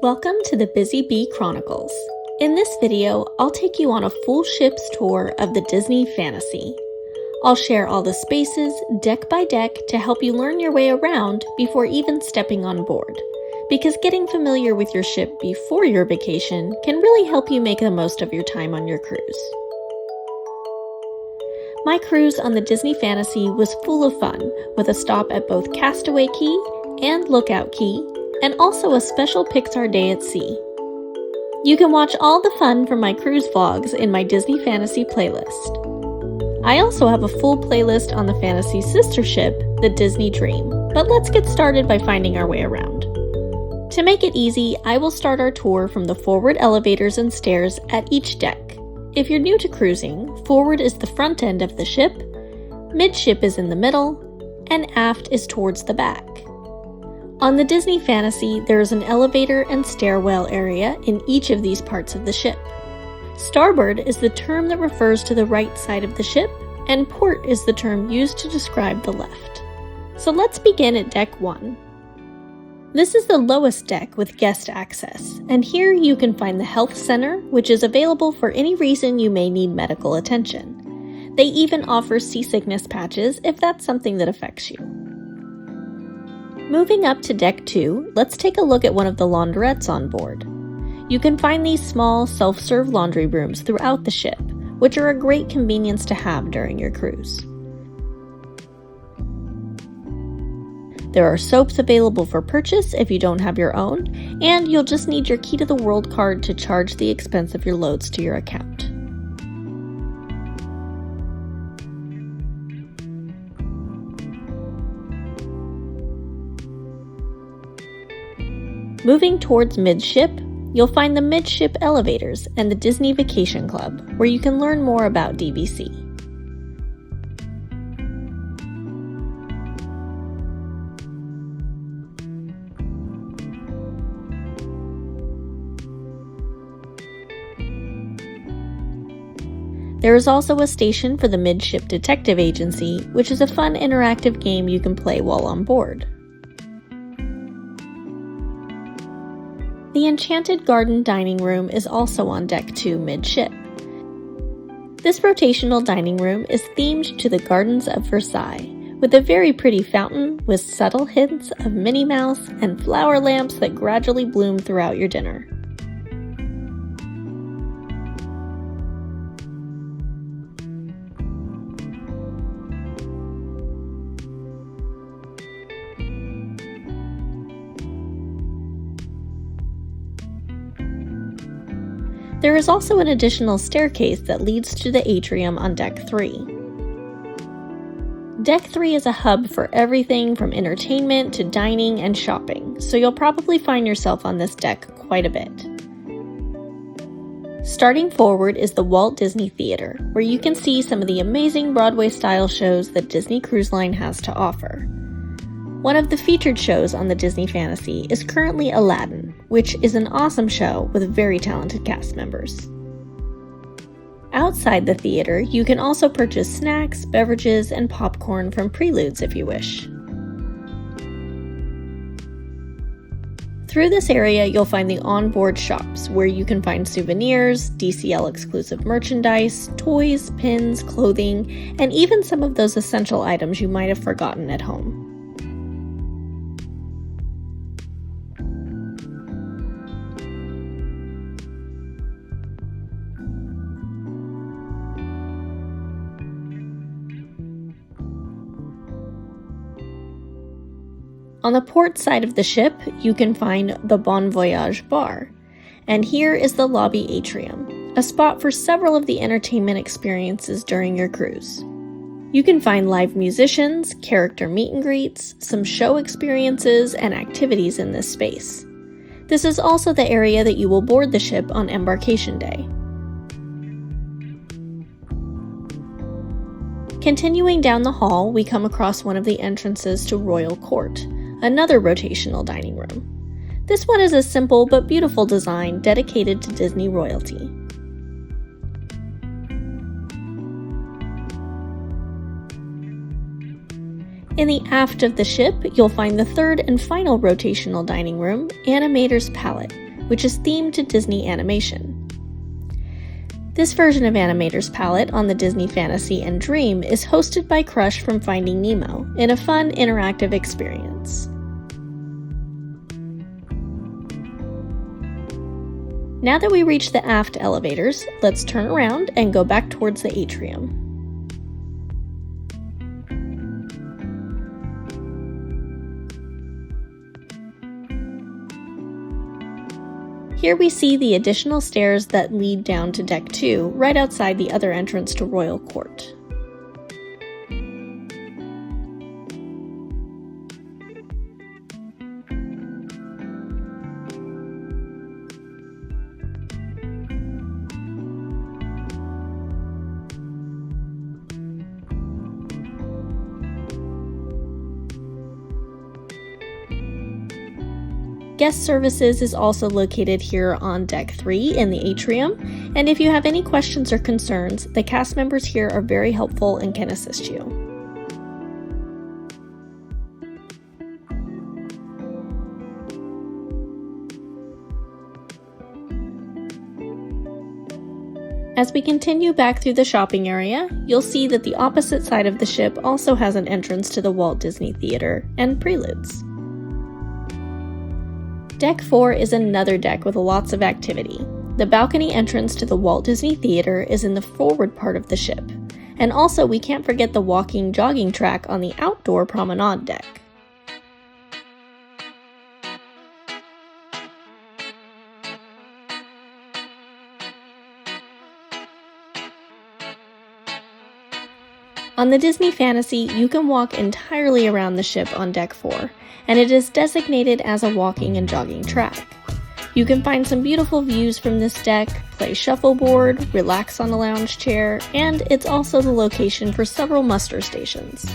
Welcome to the Busy Bee Chronicles. In this video, I'll take you on a full ship's tour of the Disney Fantasy. I'll share all the spaces, deck by deck, to help you learn your way around before even stepping on board. Because getting familiar with your ship before your vacation can really help you make the most of your time on your cruise. My cruise on the Disney Fantasy was full of fun, with a stop at both Castaway Cay and Lookout Cay, and also a special Pixar day at sea. You can watch all the fun from my cruise vlogs in my Disney Fantasy playlist. I also have a full playlist on the Fantasy sister ship, the Disney Dream, but let's get started by finding our way around. To make it easy, I will start our tour from the forward elevators and stairs at each deck. If you're new to cruising, forward is the front end of the ship, midship is in the middle, and aft is towards the back. On the Disney Fantasy, there is an elevator and stairwell area in each of these parts of the ship. Starboard is the term that refers to the right side of the ship, and port is the term used to describe the left. So let's begin at Deck 1. This is the lowest deck with guest access, and here you can find the Health Center, which is available for any reason you may need medical attention. They even offer seasickness patches if that's something that affects you. Moving up to Deck 2, let's take a look at one of the laundrettes on board. You can find these small, self-serve laundry rooms throughout the ship, which are a great convenience to have during your cruise. There are soaps available for purchase if you don't have your own, and you'll just need your Key to the World card to charge the expense of your loads to your account. Moving towards midship, you'll find the midship elevators and the Disney Vacation Club, where you can learn more about DVC. There is also a station for the Midship Detective Agency, which is a fun interactive game you can play while on board. The Enchanted Garden Dining Room is also on Deck 2 midship. This rotational dining room is themed to the Gardens of Versailles, with a very pretty fountain with subtle hints of Minnie Mouse and flower lamps that gradually bloom throughout your dinner. There is also an additional staircase that leads to the atrium on Deck 3. Deck 3 is a hub for everything from entertainment to dining and shopping, so you'll probably find yourself on this deck quite a bit. Starting forward is the Walt Disney Theater, where you can see some of the amazing Broadway-style shows that Disney Cruise Line has to offer. One of the featured shows on the Disney Fantasy is currently Aladdin, which is an awesome show with very talented cast members. Outside the theater, you can also purchase snacks, beverages, and popcorn from Preludes if you wish. Through this area, you'll find the onboard shops, where you can find souvenirs, DCL exclusive merchandise, toys, pins, clothing, and even some of those essential items you might have forgotten at home. On the port side of the ship, you can find the Bon Voyage Bar, and here is the lobby atrium, a spot for several of the entertainment experiences during your cruise. You can find live musicians, character meet and greets, some show experiences, and activities in this space. This is also the area that you will board the ship on embarkation day. Continuing down the hall, we come across one of the entrances to Royal Court, another rotational dining room. This one is a simple but beautiful design dedicated to Disney royalty. In the aft of the ship, you'll find the third and final rotational dining room, Animator's Palette, which is themed to Disney animation. This version of Animator's Palette on the Disney Fantasy and Dream is hosted by Crush from Finding Nemo in a fun, interactive experience. Now that we reach the aft elevators, let's turn around and go back towards the atrium. Here we see the additional stairs that lead down to Deck 2, right outside the other entrance to Royal Court. Guest Services is also located here on Deck 3 in the atrium, and if you have any questions or concerns, the cast members here are very helpful and can assist you. As we continue back through the shopping area, you'll see that the opposite side of the ship also has an entrance to the Walt Disney Theater and Preludes. Deck 4 is another deck with lots of activity. The balcony entrance to the Walt Disney Theater is in the forward part of the ship, and also we can't forget the walking jogging track on the outdoor promenade deck. On the Disney Fantasy, you can walk entirely around the ship on Deck 4, and it is designated as a walking and jogging track. You can find some beautiful views from this deck, play shuffleboard, relax on a lounge chair, and it's also the location for several muster stations.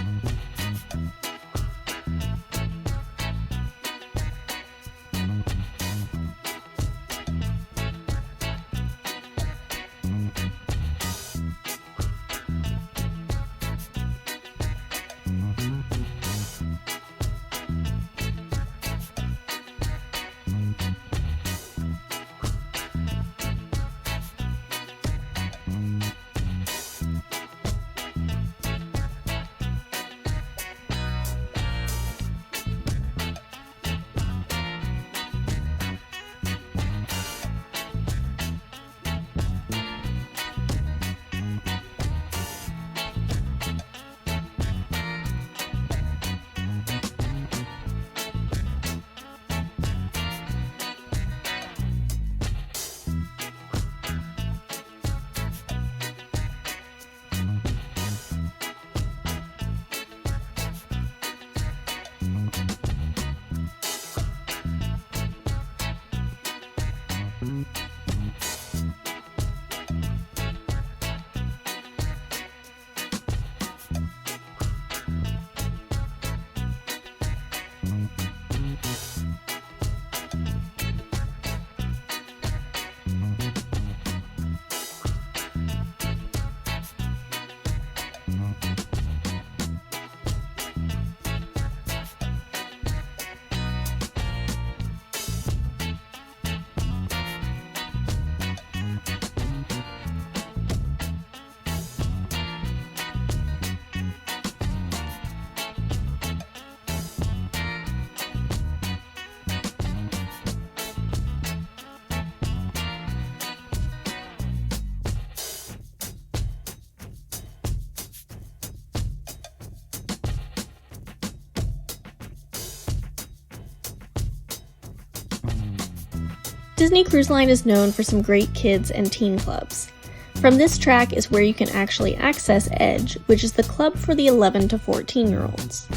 Disney Cruise Line is known for some great kids and teen clubs. From this track is where you can actually access Edge, which is the club for the 11 to 14-year-olds.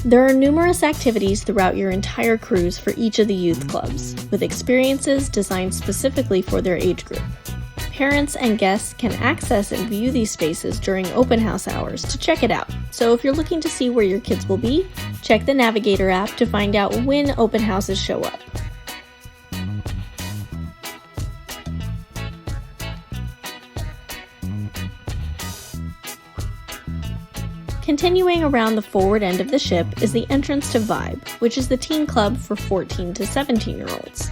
There are numerous activities throughout your entire cruise for each of the youth clubs, with experiences designed specifically for their age group. Parents and guests can access and view these spaces during open house hours to check it out. So if you're looking to see where your kids will be, check the Navigator app to find out when open houses show up. Continuing around the forward end of the ship is the entrance to Vibe, which is the teen club for 14 to 17-year-olds.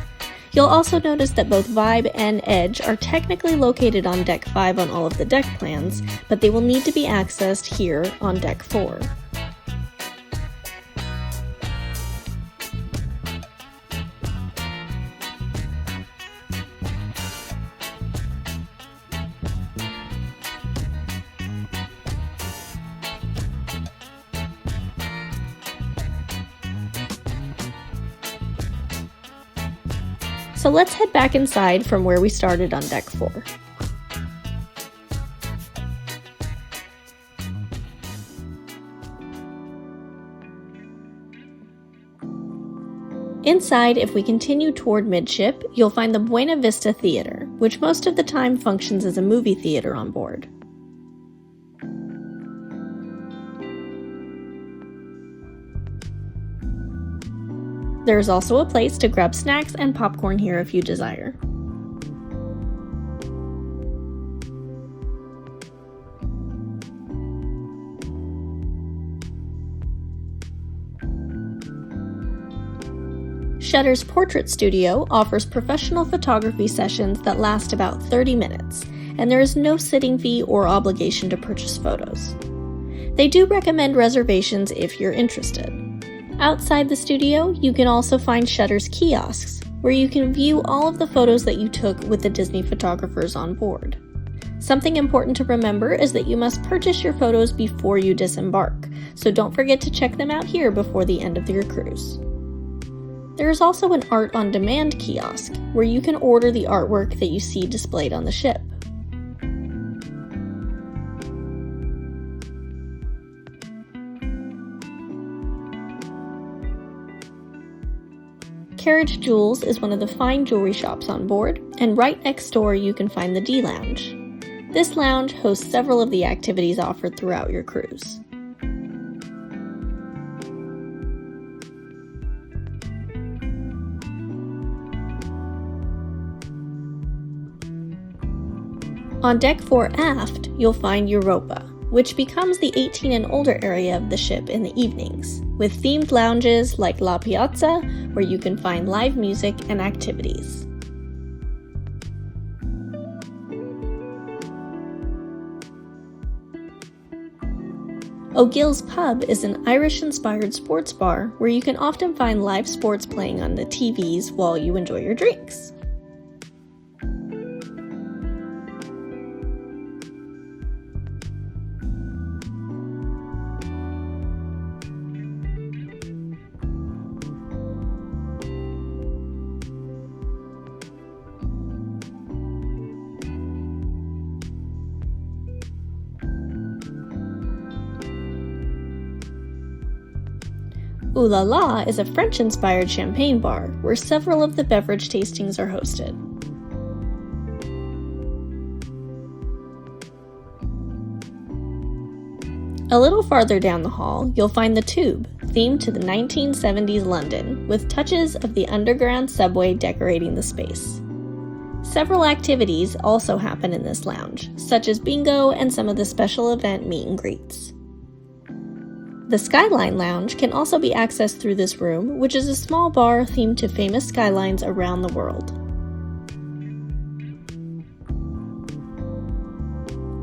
You'll also notice that both Vibe and Edge are technically located on Deck 5 on all of the deck plans, but they will need to be accessed here on Deck 4. So let's head back inside from where we started on Deck 4. Inside, if we continue toward midship, you'll find the Buena Vista Theater, which most of the time functions as a movie theater on board. There is also a place to grab snacks and popcorn here if you desire. Shutter's Portrait Studio offers professional photography sessions that last about 30 minutes, and there is no sitting fee or obligation to purchase photos. They do recommend reservations if you're interested. Outside the studio, you can also find Shutter's kiosks, where you can view all of the photos that you took with the Disney photographers on board. Something important to remember is that you must purchase your photos before you disembark, so don't forget to check them out here before the end of your cruise. There is also an Art on Demand kiosk, where you can order the artwork that you see displayed on the ship. Carriage Jewels is one of the fine jewelry shops on board, and right next door you can find the D Lounge. This lounge hosts several of the activities offered throughout your cruise. On Deck 4 aft, you'll find Europa, which becomes the 18 and older area of the ship in the evenings, with themed lounges like La Piazza, where you can find live music and activities. O'Gill's Pub is an Irish-inspired sports bar where you can often find live sports playing on the TVs while you enjoy your drinks. Ooh La La is a French-inspired champagne bar where several of the beverage tastings are hosted. A little farther down the hall, you'll find the Tube, themed to the 1970s London, with touches of the underground subway decorating the space. Several activities also happen in this lounge, such as bingo and some of the special event meet and greets. The Skyline Lounge can also be accessed through this room, which is a small bar themed to famous skylines around the world.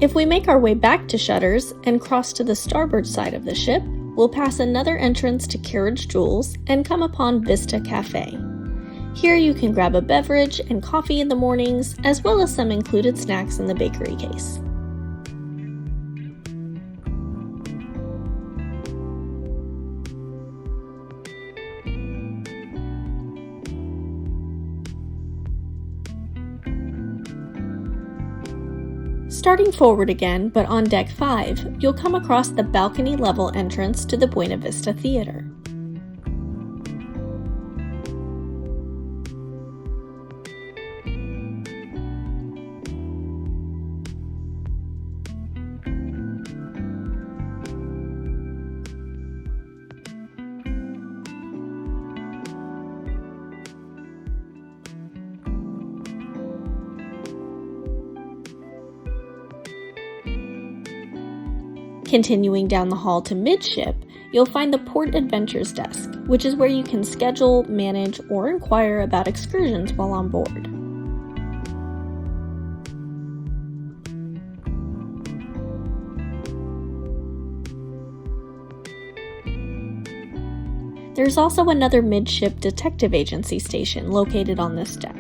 If we make our way back to Shutters and cross to the starboard side of the ship, we'll pass another entrance to Carriage Jewels and come upon Vista Cafe. Here you can grab a beverage and coffee in the mornings, as well as some included snacks in the bakery case. Starting forward again, but on Deck 5, you'll come across the balcony-level entrance to the Buena Vista Theater. Continuing down the hall to midship, you'll find the Port Adventures desk, which is where you can schedule, manage, or inquire about excursions while on board. There's also another midship detective agency station located on this deck.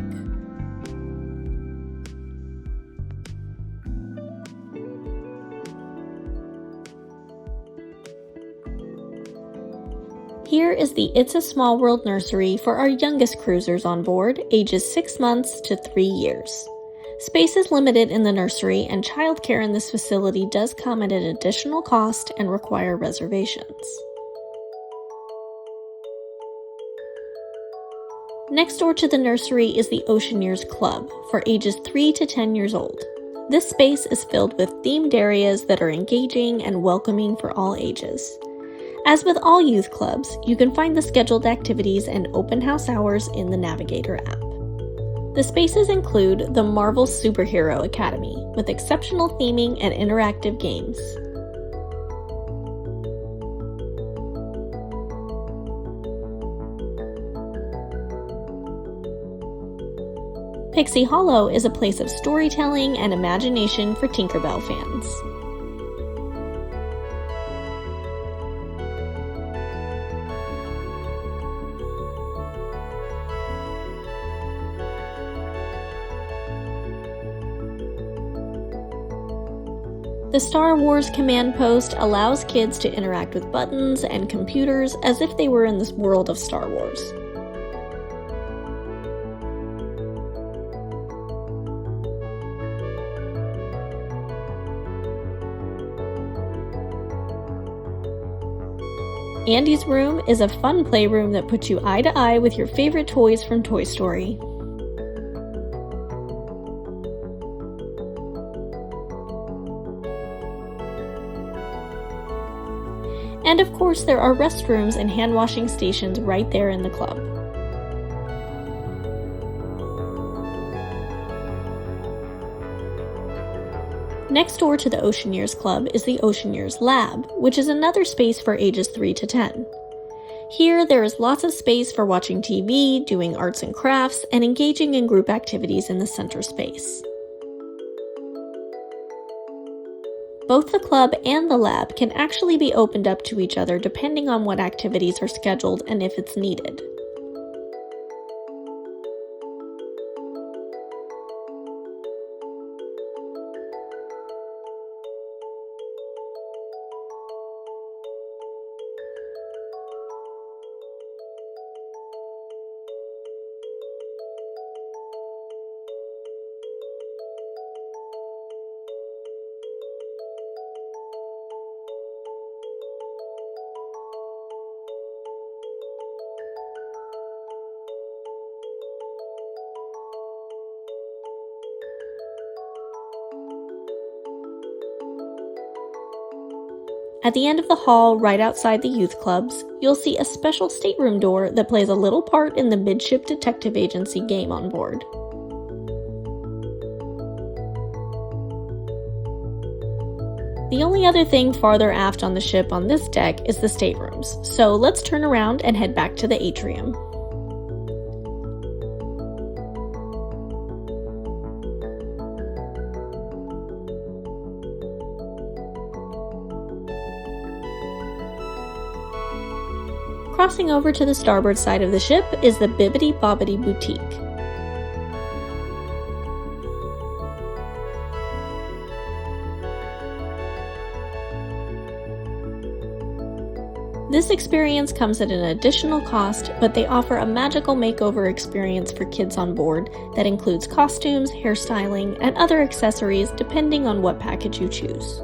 Here is the It's a Small World nursery for our youngest cruisers on board, ages 6 months to 3 years. Space is limited in the nursery, and childcare in this facility does come at an additional cost and require reservations. Next door to the nursery is the Oceaneers Club for ages 3 to 10 years old. This space is filled with themed areas that are engaging and welcoming for all ages. As with all youth clubs, you can find the scheduled activities and open house hours in the Navigator app. The spaces include the Marvel Superhero Academy, with exceptional theming and interactive games. Pixie Hollow is a place of storytelling and imagination for Tinkerbell fans. The Star Wars Command Post allows kids to interact with buttons and computers as if they were in this world of Star Wars. Andy's Room is a fun playroom that puts you eye to eye with your favorite toys from Toy Story. And of course, there are restrooms and hand washing stations right there in the club. Next door to the Oceaneers Club is the Oceaneers Lab, which is another space for ages 3 to 10. Here, there is lots of space for watching TV, doing arts and crafts, and engaging in group activities in the center space. Both the club and the lab can actually be opened up to each other depending on what activities are scheduled and if it's needed. At the end of the hall, right outside the youth clubs, you'll see a special stateroom door that plays a little part in the Midship Detective Agency game on board. The only other thing farther aft on the ship on this deck is the staterooms, so let's turn around and head back to the atrium. Crossing over to the starboard side of the ship is the Bibbidi Bobbidi Boutique. This experience comes at an additional cost, but they offer a magical makeover experience for kids on board that includes costumes, hairstyling, and other accessories depending on what package you choose.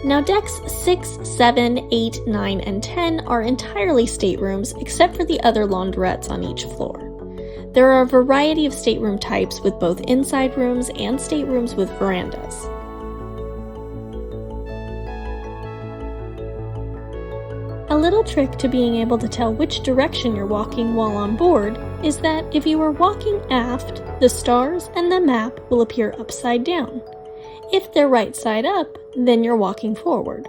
Now decks 6, 7, 8, 9, and 10 are entirely staterooms except for the other laundrettes on each floor. There are a variety of stateroom types with both inside rooms and staterooms with verandas. A little trick to being able to tell which direction you're walking while on board is that if you are walking aft, the stars and the map will appear upside down. If they're right side up, then you're walking forward.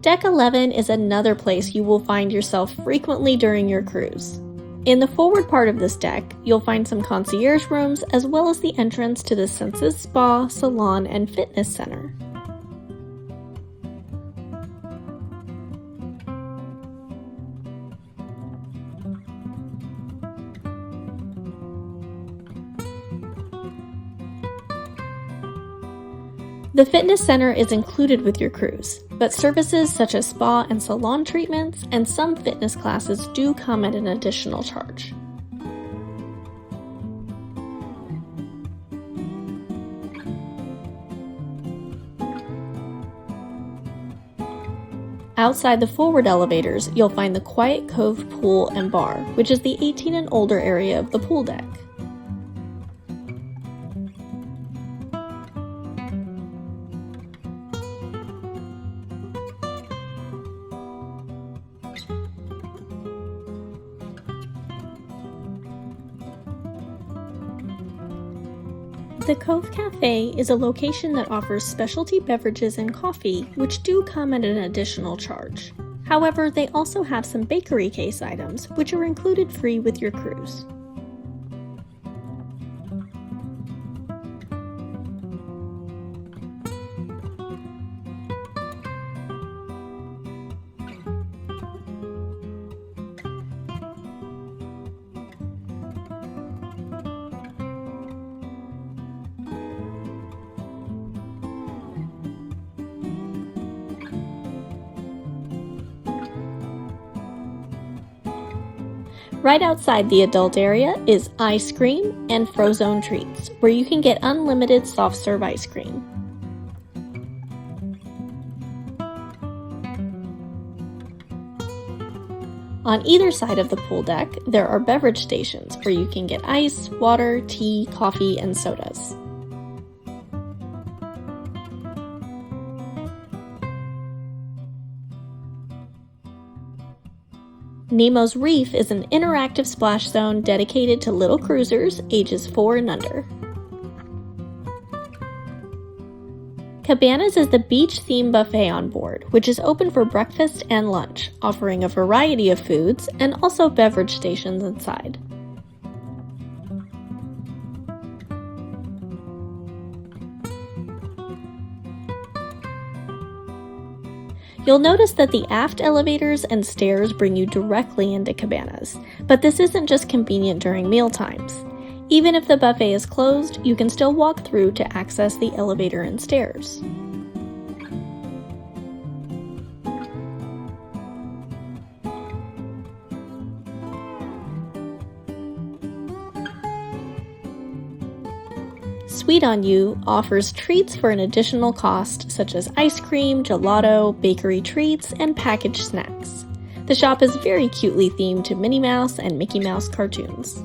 Deck 11 is another place you will find yourself frequently during your cruise. In the forward part of this deck, you'll find some concierge rooms as well as the entrance to the Senses Spa, Salon, and Fitness Center. The fitness center is included with your cruise, but services such as spa and salon treatments and some fitness classes do come at an additional charge. Outside the forward elevators, you'll find the Quiet Cove Pool and Bar, which is the 18 and older area of the pool deck. The Cove Cafe is a location that offers specialty beverages and coffee, which do come at an additional charge. However, they also have some bakery case items, which are included free with your cruise. Right outside the adult area is Ice Cream and Frozone Treats, where you can get unlimited soft serve ice cream. On either side of the pool deck, there are beverage stations where you can get ice, water, tea, coffee, and sodas. Nemo's Reef is an interactive splash zone dedicated to little cruisers ages 4 and under. Cabanas is the beach-themed buffet on board, which is open for breakfast and lunch, offering a variety of foods and also beverage stations inside. You'll notice that the aft elevators and stairs bring you directly into cabanas, but this isn't just convenient during meal times. Even if the buffet is closed, you can still walk through to access the elevator and stairs. Sweet on You offers treats for an additional cost, such as ice cream, gelato, bakery treats, and packaged snacks. The shop is very cutely themed to Minnie Mouse and Mickey Mouse cartoons.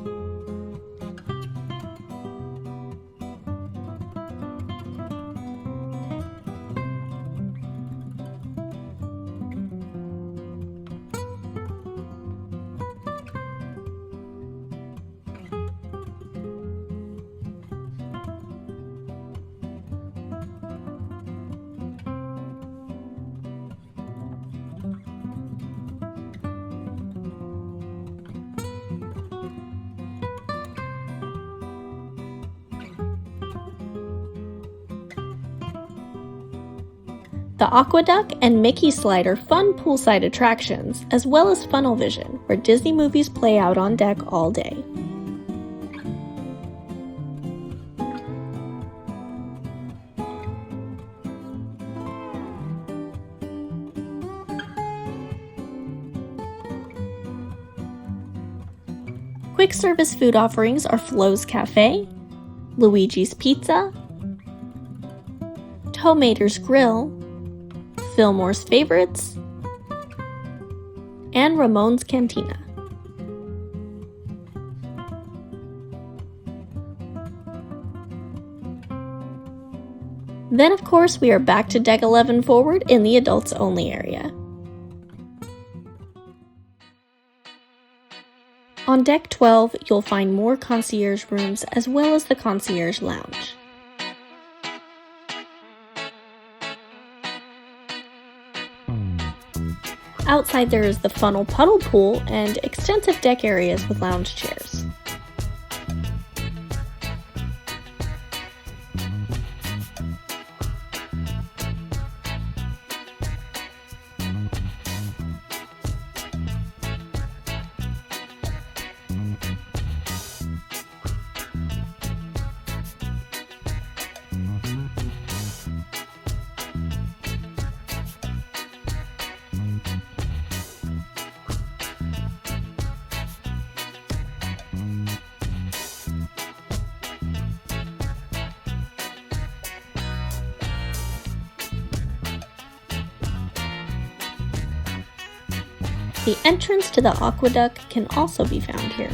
The Aqueduct and Mickey Slide are fun poolside attractions, as well as Funnel Vision, where Disney movies play out on deck all day. Quick service food offerings are Flo's Cafe, Luigi's Pizza, Tomater's Grill, Fillmore's Favorites, and Ramon's Cantina. Then of course we are back to deck 11 forward in the adults only area. On deck 12, you'll find more concierge rooms as well as the concierge lounge. Outside there is the funnel puddle pool and extensive deck areas with lounge chairs. The entrance to the aqueduct can also be found here.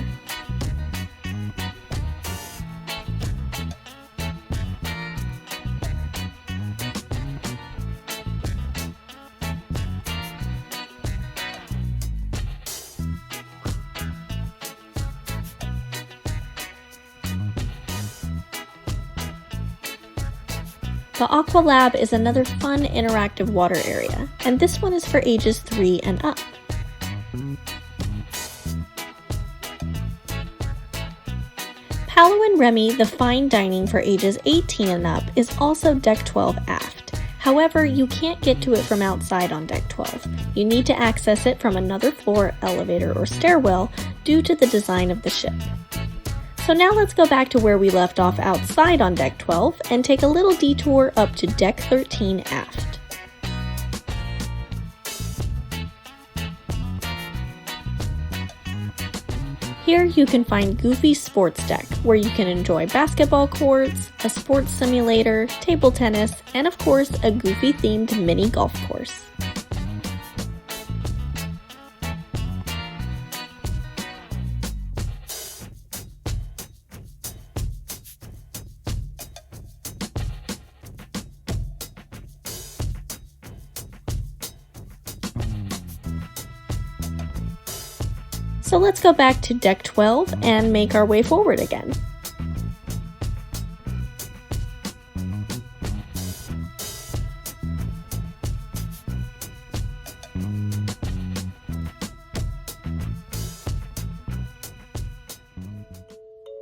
The Aqua Lab is another fun interactive water area, and this one is for ages 3 and up. Palo and Remy, the fine dining for ages 18 and up, is also deck 12 aft. However, you can't get to it from outside on deck 12. You need to access it from another floor, elevator, or stairwell due to the design of the ship. So now let's go back to where we left off outside on deck 12 and take a little detour up to deck 13 aft. Here you can find Goofy's Sports Deck, where you can enjoy basketball courts, a sports simulator, table tennis, and of course a Goofy-themed mini golf course. So let's go back to deck 12 and make our way forward again.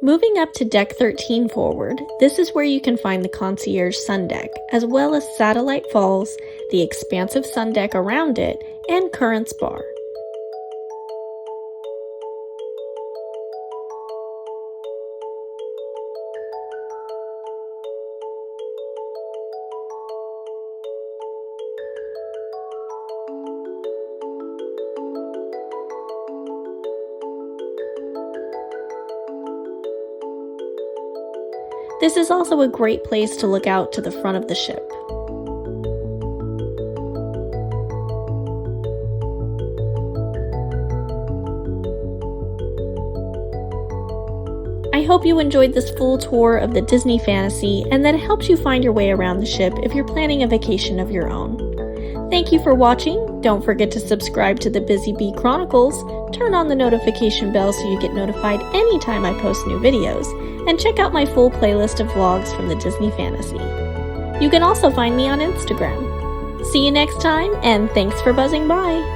Moving up to deck 13 forward, this is where you can find the concierge sun deck, as well as Satellite Falls, the expansive sun deck around it, and Currents Bar. This is also a great place to look out to the front of the ship. I hope you enjoyed this full tour of the Disney Fantasy and that it helps you find your way around the ship if you're planning a vacation of your own. Thank you for watching. Don't forget to subscribe to the Busy Bee Chronicles, turn on the notification bell so you get notified anytime I post new videos, and check out my full playlist of vlogs from the Disney Fantasy. You can also find me on Instagram. See you next time, and thanks for buzzing by!